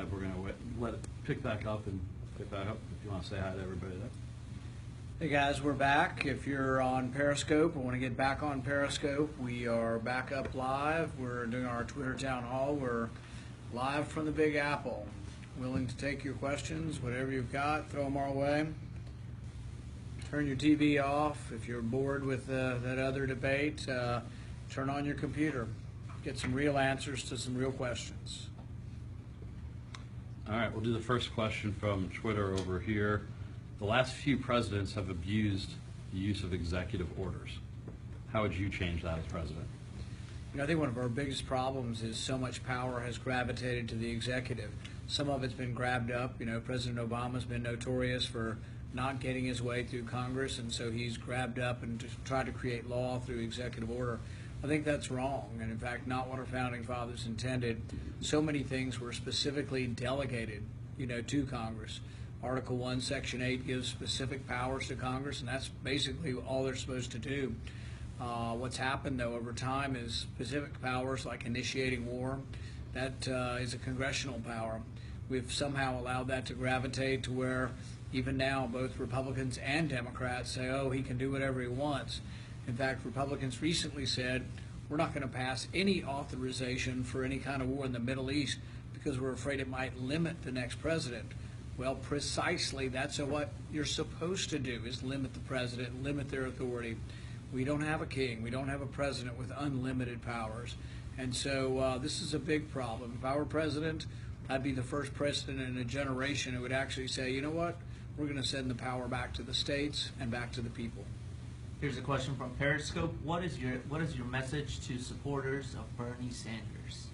live. We're going to let it pick back up and pick back up. If you want to say hi to everybody there. Hey guys, we're back. If you're on Periscope or want to get back on Periscope, we are back up live. We're doing our Twitter Town Hall. We're live from the Big Apple. Willing to take your questions, whatever you've got, throw them our way. Turn your TV off. If you're bored with that other debate, turn on your computer. Get some real answers to some real questions. All right, we'll do the first question from Twitter over here. The last few presidents have abused the use of executive orders. How would you change that as president? You know, I think one of our biggest problems is so much power has gravitated to the executive. Some of it's been grabbed up. You know, President Obama's been notorious for not getting his way through Congress, and so he's grabbed up and just tried to create law through executive order. I think that's wrong, and in fact, not what our founding fathers intended. So many things were specifically delegated, you know, to Congress. Article 1, Section 8 gives specific powers to Congress, and that's basically all they're supposed to do. What's happened, though, over time is specific powers like initiating war. That is a congressional power. We've somehow allowed that to gravitate to where even now both Republicans and Democrats say, oh, he can do whatever he wants. In fact, Republicans recently said, we're not going to pass any authorization for any kind of war in the Middle East because we're afraid it might limit the next president. Well, precisely that's what you're supposed to do, is limit the president, limit their authority. We don't have a king. We don't have a president with unlimited powers. And so this is a big problem. If I were president, I'd be the first president in a generation who would actually say, you know what, we're going to send the power back to the states and back to the people. Here's a question from Periscope. What is your message to supporters of Bernie Sanders?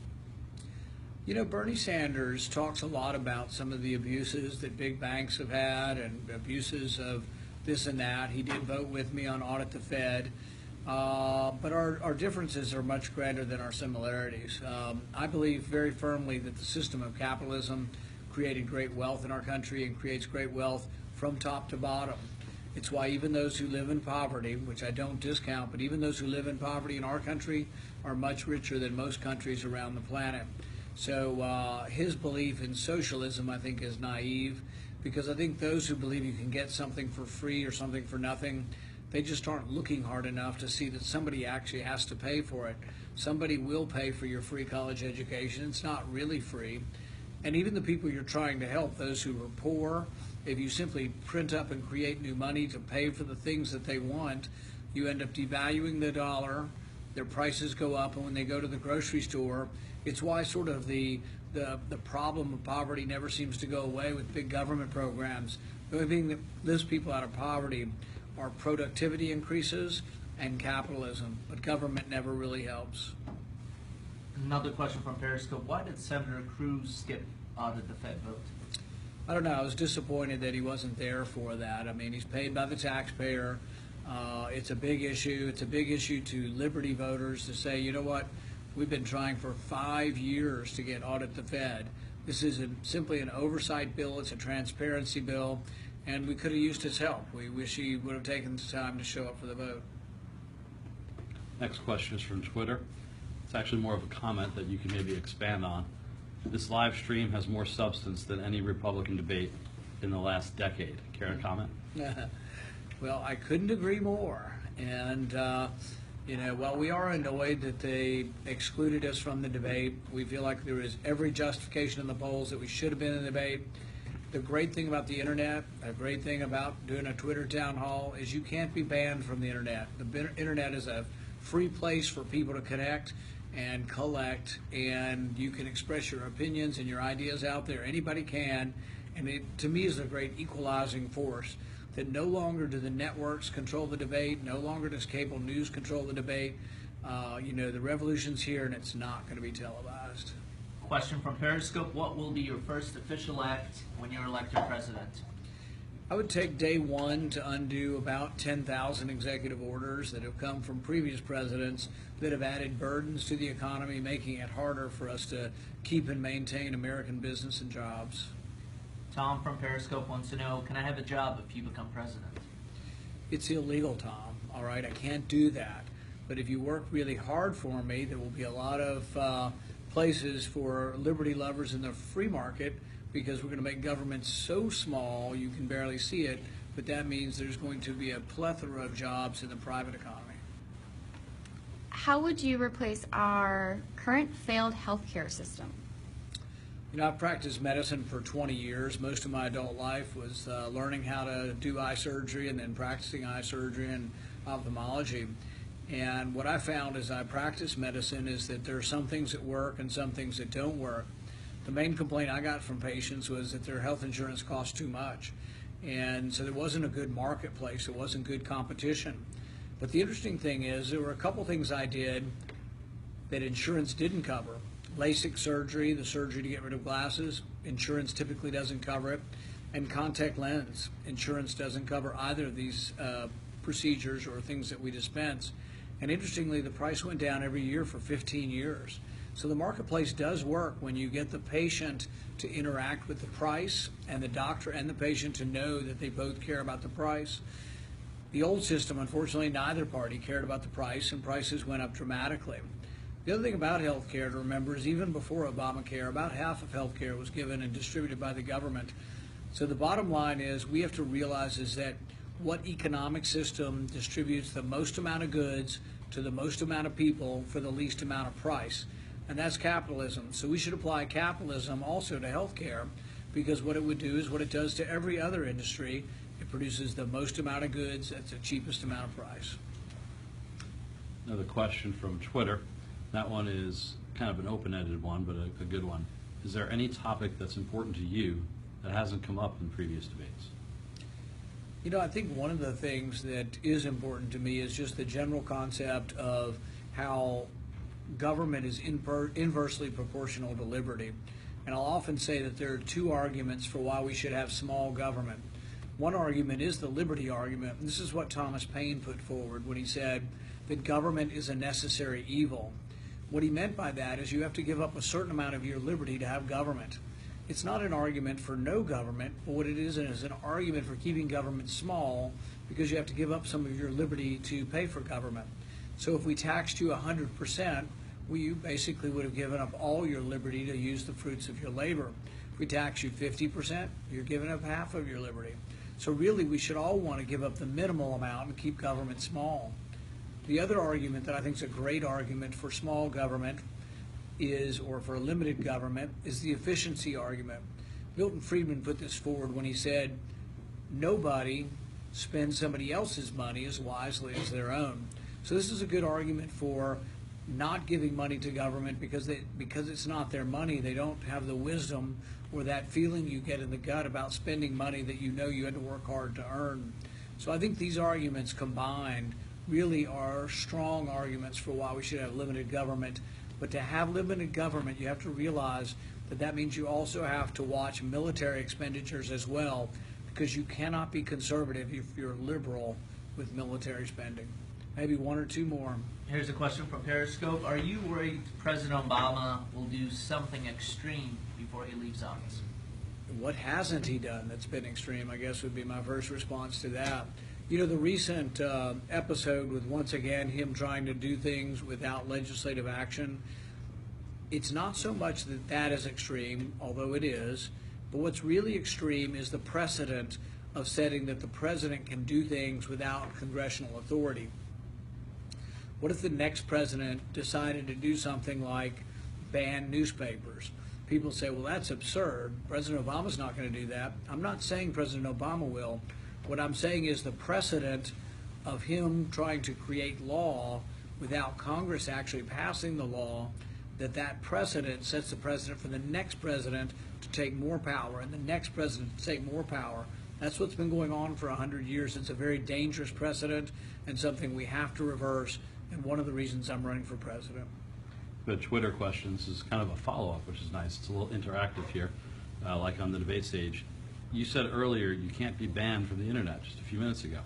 You know, Bernie Sanders talks a lot about some of the abuses that big banks have had and abuses of this and that. He did vote with me on Audit the Fed. But our differences are much greater than our similarities. I believe very firmly that the system of capitalism created great wealth in our country and creates great wealth from top to bottom. It's why even those who live in poverty, which I don't discount, but even those who live in poverty in our country are much richer than most countries around the planet. So his belief in socialism, I think, is naive, because I think those who believe you can get something for free or something for nothing, they just aren't looking hard enough to see that somebody actually has to pay for it. Somebody will pay for your free college education. It's not really free. And even the people you're trying to help, those who are poor, if you simply print up and create new money to pay for the things that they want, you end up devaluing the dollar, their prices go up, and when they go to the grocery store, it's why sort of the problem of poverty never seems to go away with big government programs. The only thing that lifts people out of poverty are productivity increases and capitalism, but government never really helps. Another question from Periscope. Why did Senator Cruz skip Audit the Fed vote? I don't know. I was disappointed that he wasn't there for that. I mean, he's paid by the taxpayer. It's a big issue. It's a big issue to Liberty voters to say, you know what, we've been trying for 5 years to get Audit the Fed. This is simply an oversight bill. It's a transparency bill, and we could have used his help. We wish he would have taken the time to show up for the vote. Next question is from Twitter. It's actually more of a comment that you can maybe expand on. This live stream has more substance than any Republican debate in the last decade. Care to comment? Well, I couldn't agree more. And, you know, while we are annoyed that they excluded us from the debate, we feel like there is every justification in the polls that we should have been in the debate. The great thing about the internet, a great thing about doing a Twitter town hall, is you can't be banned from the internet. The internet is a free place for people to connect and collect, and you can express your opinions and your ideas out there. Anybody can, and it, to me, is a great equalizing force, that no longer do the networks control the debate, no longer does cable news control the debate. You know, the revolution's here, and it's not going to be televised. Question from Periscope. What will be your first official act when you're elected president? I would take day one to undo about 10,000 executive orders that have come from previous presidents that have added burdens to the economy, making it harder for us to keep and maintain American business and jobs. Tom from Periscope wants to know, can I have a job if you become president? It's illegal, Tom, all right? I can't do that. But if you work really hard for me, there will be a lot of places for liberty lovers in the free market, because we're going to make government so small you can barely see it, but that means there's going to be a plethora of jobs in the private economy. How would you replace our current failed healthcare system? You know, I've practiced medicine for 20 years. Most of my adult life was learning how to do eye surgery and then practicing eye surgery and ophthalmology. And what I found as I practiced medicine is that there are some things that work and some things that don't work. The main complaint I got from patients was that their health insurance cost too much. And so there wasn't a good marketplace. There wasn't good competition. But the interesting thing is there were a couple things I did that insurance didn't cover. LASIK surgery, the surgery to get rid of glasses, insurance typically doesn't cover it. And contact lens, insurance doesn't cover either of these procedures or things that we dispense. And interestingly, the price went down every year for 15 years. So the marketplace does work when you get the patient to interact with the price and the doctor and the patient to know that they both care about the price. The old system, unfortunately, neither party cared about the price, and prices went up dramatically. The other thing about health care to remember is even before Obamacare, about half of health care was given and distributed by the government. So the bottom line is we have to realize is that what economic system distributes the most amount of goods to the most amount of people for the least amount of price? And that's capitalism. So we should apply capitalism also to health care, because what it would do is what it does to every other industry. It produces the most amount of goods at the cheapest amount of price. Another question from Twitter. That one is kind of an open-ended one, but a good one. Is there any topic that's important to you that hasn't come up in previous debates? You know, I think one of the things that is important to me is just the general concept of how government is inversely proportional to liberty. And I'll often say that there are two arguments for why we should have small government. One argument is the liberty argument. And this is what Thomas Paine put forward when he said that government is a necessary evil. What he meant by that is you have to give up a certain amount of your liberty to have government. It's not an argument for no government, but what it is an argument for keeping government small, because you have to give up some of your liberty to pay for government. So if we taxed you 100%, you basically would have given up all your liberty to use the fruits of your labor. If we tax you 50%, you're giving up half of your liberty. So really, we should all want to give up the minimal amount and keep government small. The other argument that I think is a great argument for small government is, or for limited government, is the efficiency argument. Milton Friedman put this forward when he said, nobody spends somebody else's money as wisely as their own. So this is a good argument for not giving money to government because it's not their money. They don't have the wisdom or that feeling you get in the gut about spending money that you know you had to work hard to earn. So I think these arguments combined really are strong arguments for why we should have limited government. But to have limited government, you have to realize that that means you also have to watch military expenditures as well, because you cannot be conservative if you're liberal with military spending. Maybe one or two more. Here's a question from Periscope. Are you worried President Obama will do something extreme before he leaves office? What hasn't he done that's been extreme, I guess, would be my first response to that. You know, the recent episode with, once again, him trying to do things without legislative action, it's not so much that that is extreme, although it is, but what's really extreme is the precedent of setting that the president can do things without congressional authority. What if the next president decided to do something like ban newspapers? People say, well, that's absurd. President Obama's not going to do that. I'm not saying President Obama will. What I'm saying is the precedent of him trying to create law without Congress actually passing the law, that precedent sets the precedent for the next president to take more power and the next president to take more power. That's what's been going on for 100 years. It's a very dangerous precedent and something we have to reverse, and one of the reasons I'm running for president. The Twitter questions is kind of a follow-up, which is nice. It's a little interactive here, like on the debate stage. You said earlier you can't be banned from the internet just a few minutes ago.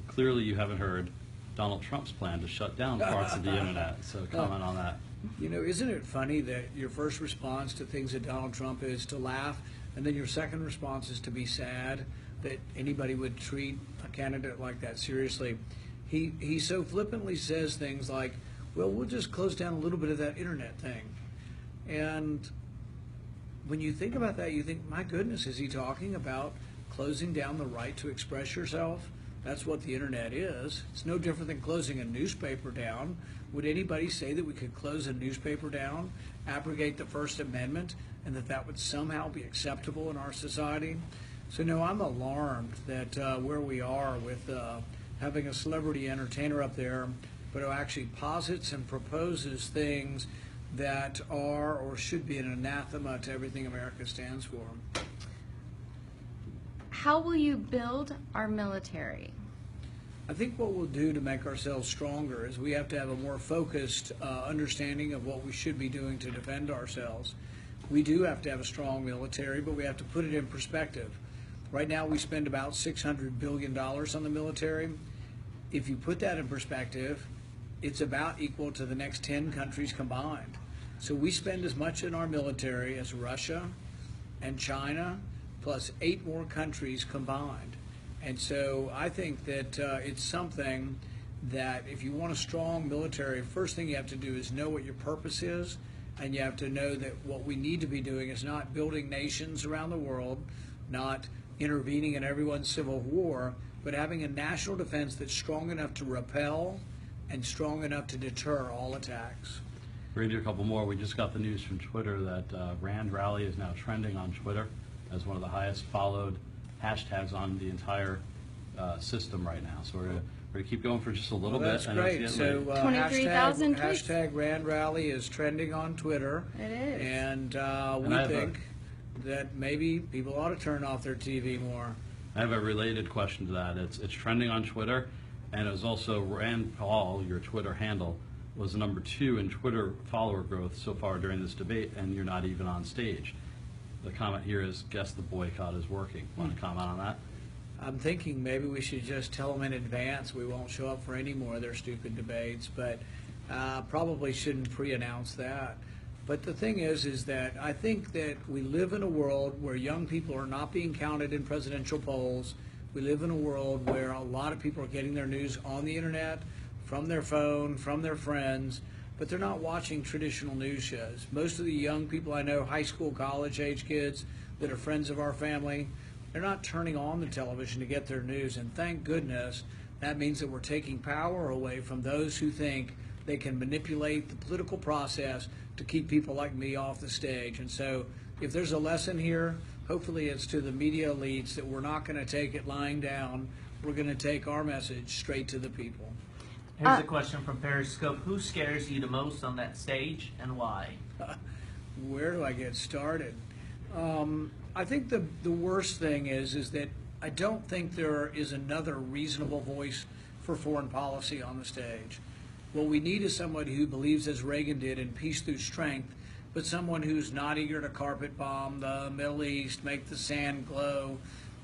Clearly you haven't heard Donald Trump's plan to shut down parts of the internet, so comment on that. You know, isn't it funny that your first response to things that Donald Trump is to laugh, and then your second response is to be sad that anybody would treat a candidate like that seriously? He so flippantly says things like, well, we'll just close down a little bit of that internet thing. And when you think about that, you think, my goodness, is he talking about closing down the right to express yourself? That's what the internet is. It's no different than closing a newspaper down. Would anybody say that we could close a newspaper down, abrogate the First Amendment, and that would somehow be acceptable in our society? So no, I'm alarmed that where we are with having a celebrity entertainer up there, but who actually posits and proposes things that are or should be an anathema to everything America stands for. How will you build our military? I think what we'll do to make ourselves stronger is we have to have a more focused understanding of what we should be doing to defend ourselves. We do have to have a strong military, but we have to put it in perspective. Right now we spend about $600 billion on the military. If you put that in perspective, it's about equal to the next 10 countries combined. So we spend as much in our military as Russia and China, plus 8 more countries combined. And so I think that it's something that if you want a strong military, first thing you have to do is know what your purpose is, and you have to know that what we need to be doing is not building nations around the world, not intervening in everyone's civil war, but having a national defense that's strong enough to repel and strong enough to deter all attacks. Read you a couple more. We just got the news from Twitter that Rand Rally is now trending on Twitter as one of the highest followed hashtags on the entire system right now. So we're going to keep going for just a little Well, that's bit. I know it's great. getting So late. 23,000 tweets. hashtag Rand Rally is trending on Twitter. It is. And And I we have think that maybe people ought to turn off their TV more. I have a related question to that. It's trending on Twitter, and it was also Rand Paul, your Twitter handle, was number 2 in Twitter follower growth so far during this debate, and you're not even on stage. The comment here is, guess the boycott is working. Want to comment on that? I'm thinking maybe we should just tell them in advance we won't show up for any more of their stupid debates, but probably shouldn't pre-announce that. But the thing is that I think that we live in a world where young people are not being counted in presidential polls. We live in a world where a lot of people are getting their news on the internet, from their phone, from their friends, but they're not watching traditional news shows. Most of the young people I know, high school, college age kids that are friends of our family, they're not turning on the television to get their news, and thank goodness. That means that we're taking power away from those who think they can manipulate the political process to keep people like me off the stage. And so if there's a lesson here, hopefully it's to the media elites that we're not going to take it lying down. We're going to take our message straight to the people. Here's a question from Periscope. Who scares you the most on that stage and why? Where do I get started? I think the worst thing is that I don't think there is another reasonable voice for foreign policy on the stage. What we need is somebody who believes, as Reagan did, in peace through strength, but someone who's not eager to carpet bomb the Middle East, make the sand glow,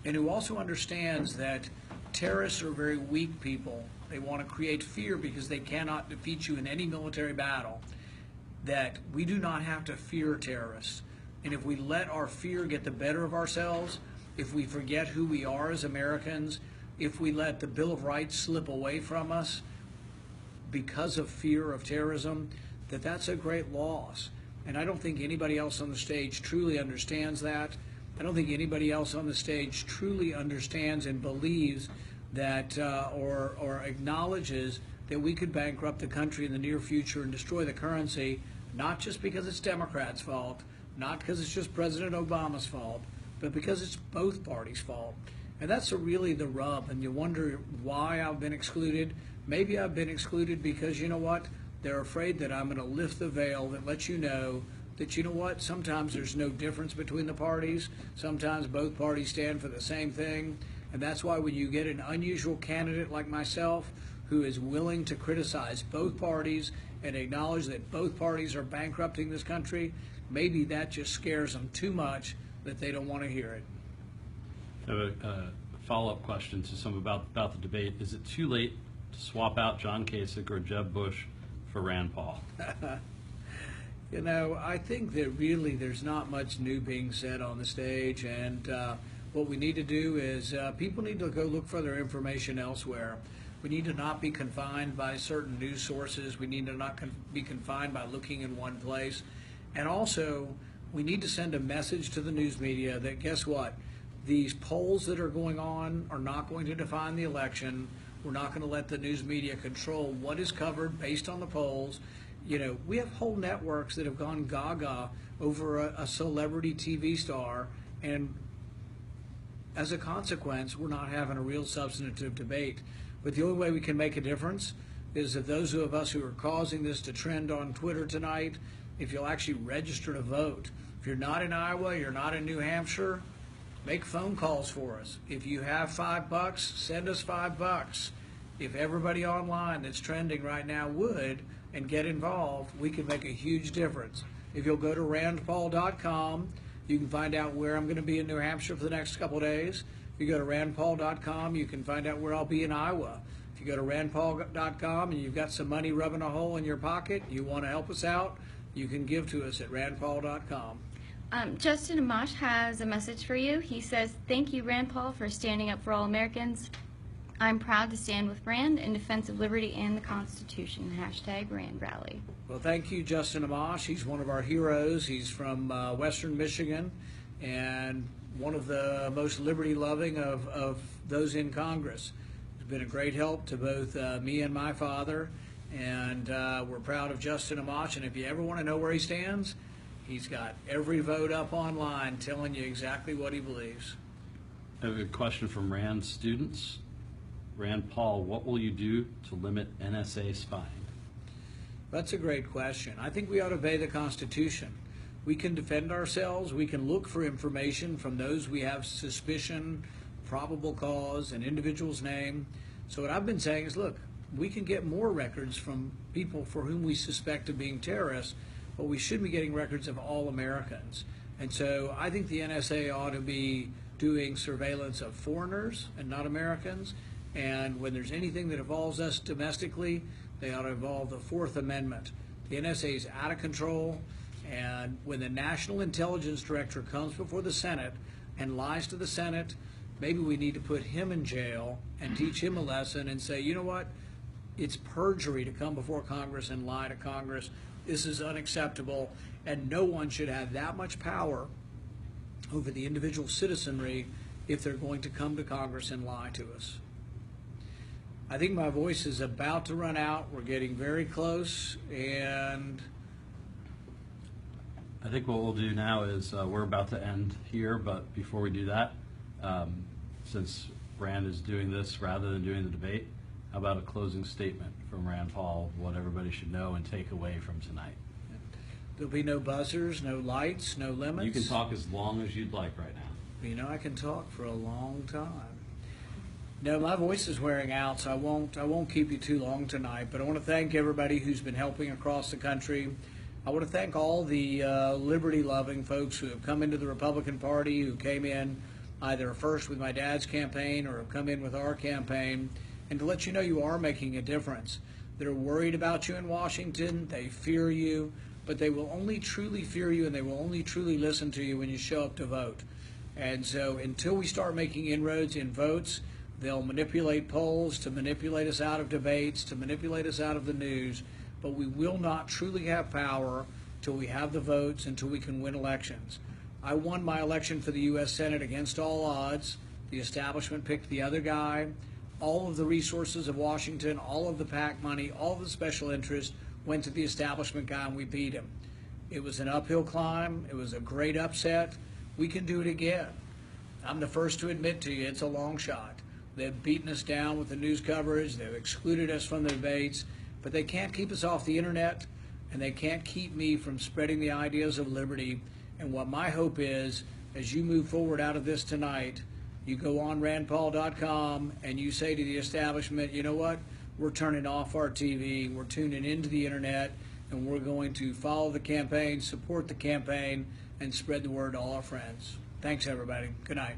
and who also understands that terrorists are very weak people. They want to create fear because they cannot defeat you in any military battle. That we do not have to fear terrorists. And if we let our fear get the better of ourselves, if we forget who we are as Americans, if we let the Bill of Rights slip away from us because of fear of terrorism, that's a great loss. And I don't think anybody else on the stage truly understands that. I don't think anybody else on the stage truly understands and believes that or acknowledges that we could bankrupt the country in the near future and destroy the currency, not just because it's Democrats' fault, not because it's just President Obama's fault, but because it's both parties' fault. And that's really the rub. And you wonder why I've been excluded. Maybe I've been excluded because, you know what, they're afraid that I'm going to lift the veil that lets you know that, you know what, sometimes there's no difference between the parties. Sometimes both parties stand for the same thing. And that's why when you get an unusual candidate like myself who is willing to criticize both parties and acknowledge that both parties are bankrupting this country, maybe that just scares them too much that they don't want to hear it. I have a follow-up question to some about the debate. Is it too late to swap out John Kasich or Jeb Bush for Rand Paul? You know, I think that really there's not much new being said on the stage, and what we need to do is people need to go look for their information elsewhere. We need to not be confined by certain news sources. We need to not be confined by looking in one place. And also, we need to send a message to the news media that, guess what? These polls that are going on are not going to define the election. We're not going to let the news media control what is covered based on the polls. You know, we have whole networks that have gone gaga over a celebrity TV star, and as a consequence, we're not having a real substantive debate. But the only way we can make a difference is that those of us who are causing this to trend on Twitter tonight, if you'll actually register to vote. If you're not in Iowa, you're not in New Hampshire, make phone calls for us. If you have $5, send us $5. If everybody online that's trending right now would and get involved, we could make a huge difference. If you'll go to randpaul.com, you can find out where I'm going to be in New Hampshire for the next couple of days. If you go to randpaul.com, you can find out where I'll be in Iowa. If you go to randpaul.com and you've got some money rubbing a hole in your pocket, you want to help us out, you can give to us at randpaul.com. Justin Amash has a message for you. He says, "Thank you, Rand Paul, for standing up for all Americans. I'm proud to stand with Rand in defense of liberty and the Constitution. Hashtag Rand Rally." Well, thank you, Justin Amash. He's one of our heroes. He's from Western Michigan and one of the most liberty-loving of those in Congress. He's been a great help to both me and my father, and we're proud of Justin Amash. And if you ever want to know where he stands, he's got every vote up online telling you exactly what he believes. I have a question from Rand students. Rand Paul, what will you do to limit NSA spying? That's a great question. I think we ought to obey the Constitution. We can defend ourselves. We can look for information from those we have suspicion, probable cause, an individual's name. So what I've been saying is, look, we can get more records from people for whom we suspect of being terrorists, but we should be getting records of all Americans. And so I think the NSA ought to be doing surveillance of foreigners and not Americans. And when there's anything that involves us domestically, they ought to involve the Fourth Amendment. The NSA is out of control, and when the National Intelligence Director comes before the Senate and lies to the Senate, maybe we need to put him in jail and teach him a lesson and say, you know what, it's perjury to come before Congress and lie to Congress. This is unacceptable, and no one should have that much power over the individual citizenry if they're going to come to Congress and lie to us. I think my voice is about to run out. We're getting very close, and I think what we'll do now is we're about to end here, but before we do that, since Rand is doing this rather than doing the debate, how about a closing statement from Rand Paul, what everybody should know and take away from tonight? there'll be no buzzers, no lights, no limits. You can talk as long as you'd like right now. You know, I can talk for a long time. No, my voice is wearing out, so I won't keep you too long tonight. But I want to thank everybody who's been helping across the country. I want to thank all the liberty-loving folks who have come into the Republican Party, who came in either first with my dad's campaign or have come in with our campaign, and to let you know you are making a difference. They're worried about you in Washington. They fear you, but they will only truly fear you and they will only truly listen to you when you show up to vote. And so until we start making inroads in votes, they'll manipulate polls to manipulate us out of debates, to manipulate us out of the news, but we will not truly have power till we have the votes, until we can win elections. I won my election for the U.S. Senate against all odds. The establishment picked the other guy. All of the resources of Washington, all of the PAC money, all of the special interest went to the establishment guy, and we beat him. It was an uphill climb. It was a great upset. We can do it again. I'm the first to admit to you it's a long shot. They've beaten us down with the news coverage. They've excluded us from the debates, but they can't keep us off the internet, and they can't keep me from spreading the ideas of liberty. And what my hope is, as you move forward out of this tonight, you go on randpaul.com and you say to the establishment, you know what, we're turning off our TV, we're tuning into the internet, and we're going to follow the campaign, support the campaign, and spread the word to all our friends. Thanks, everybody. Good night.